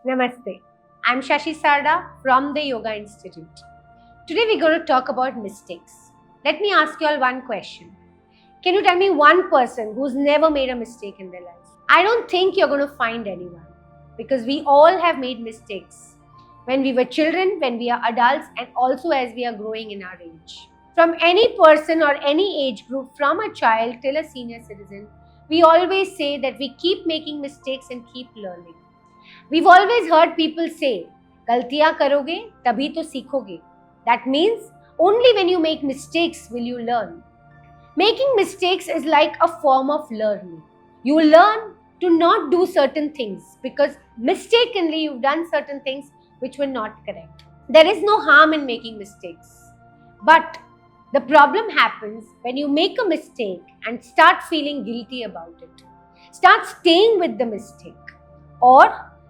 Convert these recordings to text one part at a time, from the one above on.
Namaste. I'm Shashi Sarda from the Yoga Institute. Today we're going to talk about mistakes. Let me ask you all one question. Can you tell me one person who's never made a mistake in their life? I don't think you're going to find anyone because we all have made mistakes when we were children, when we are adults, and also as we are growing in our age. From any person or any age group, from a child till a senior citizen, we always say that we keep making mistakes and keep learning. We've always heard people say, "गलतियां करोगे तभी तो सीखोगे." That means only when you make mistakes will you learn. Making mistakes is like a form of learning. You learn to not do certain things because mistakenly you've done certain things which were not correct. There is no harm in making mistakes. But the problem happens when you make a mistake and start feeling guilty about it. Start staying with the mistake. Or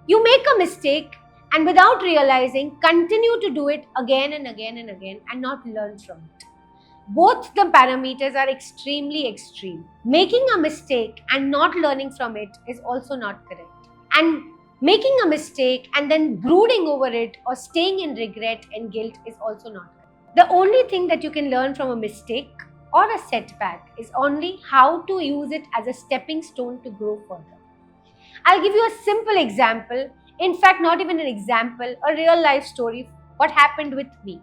you make a mistake and without realizing continue to do it again and again and again and not learn from it. Both the parameters are extremely extreme. Making a mistake and not learning from it is also not correct. And making a mistake and then brooding over it or staying in regret and guilt is also not correct. The only thing that you can learn from a mistake or a setback is only how to use it as a stepping stone to grow further. I'll give you a simple example. In fact, not even an example, a real life story, what happened with me.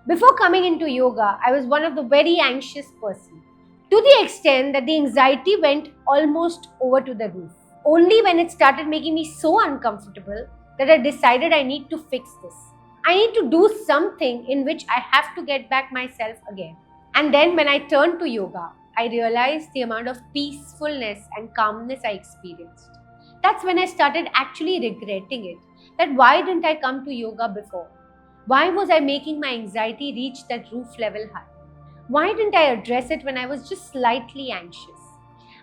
Before coming into yoga, I was one of the very anxious person, to the extent that the anxiety went almost over to the roof. Only when it started making me so uncomfortable that I decided I need to fix this. I need to do something in which I have to get back myself again. And then when I turned to yoga, I realized the amount of peacefulness and calmness I experienced. That's when I started actually regretting it. That why didn't I come to yoga before? Why was I making my anxiety reach that roof level high? Why didn't I address it when I was just slightly anxious?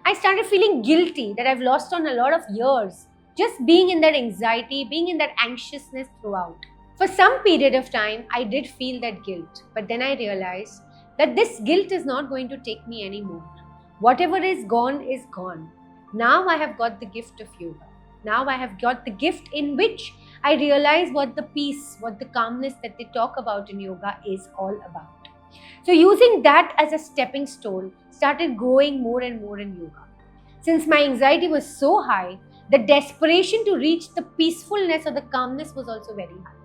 I started feeling guilty that I've lost on a lot of years just being in that anxiety, being in that anxiousness throughout. For some period of time, I did feel that guilt, but then I realized that this guilt is not going to take me anymore. Whatever is gone is gone. Now I have got the gift of yoga. Now I have got the gift in which I realize what the peace, what the calmness that they talk about in yoga is all about. So using that as a stepping stone, started growing more and more in yoga. Since my anxiety was so high, the desperation to reach the peacefulness or the calmness was also very high.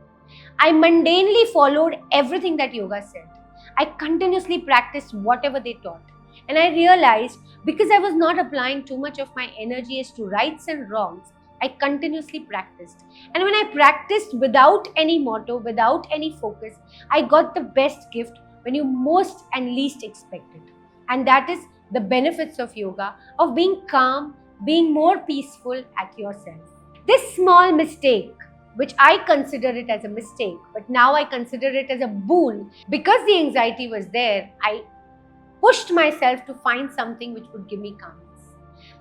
I mundanely followed everything that yoga said. I continuously practiced whatever they taught. And I realized because I was not applying too much of my energy as to rights and wrongs, I continuously practiced. And when I practiced without any motto, without any focus, I got the best gift when you most and least expect it. And that is the benefits of yoga, of being calm, being more peaceful at yourself. This small mistake, which I consider it as a mistake, but now I consider it as a boon. Because the anxiety was there, I pushed myself to find something which would give me calmness.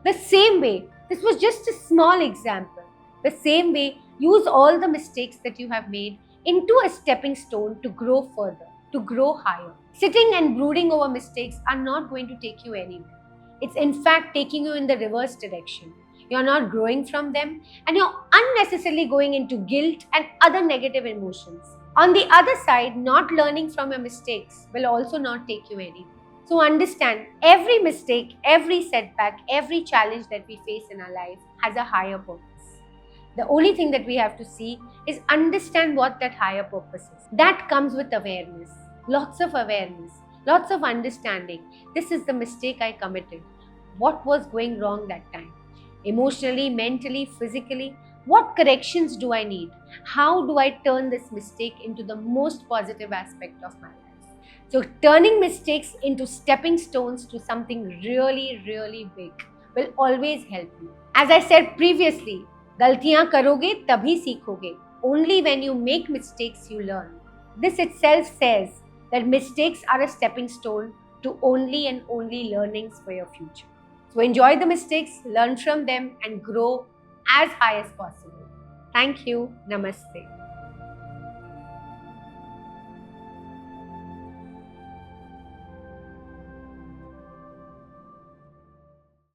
The same way, this was just a small example. The same way, use all the mistakes that you have made into a stepping stone to grow further, to grow higher. Sitting and brooding over mistakes are not going to take you anywhere. It's in fact taking you in the reverse direction. You're not growing from them and you're unnecessarily going into guilt and other negative emotions. On the other side, not learning from your mistakes will also not take you anywhere. So understand, every mistake, every setback, every challenge that we face in our life has a higher purpose. The only thing that we have to see is understand what that higher purpose is. That comes with awareness, lots of awareness, lots of understanding. This is the mistake I committed. What was going wrong that time? Emotionally, mentally, physically, what corrections do I need? How do I turn this mistake into the most positive aspect of my life? So turning mistakes into stepping stones to something really, really big will always help you. As I said previously, गलतियां करोगे तभी सीखोगे. Only when you make mistakes you learn. This itself says that mistakes are a stepping stone to only and only learnings for your future. So enjoy the mistakes, learn from them and grow as high as possible. Thank you. Namaste.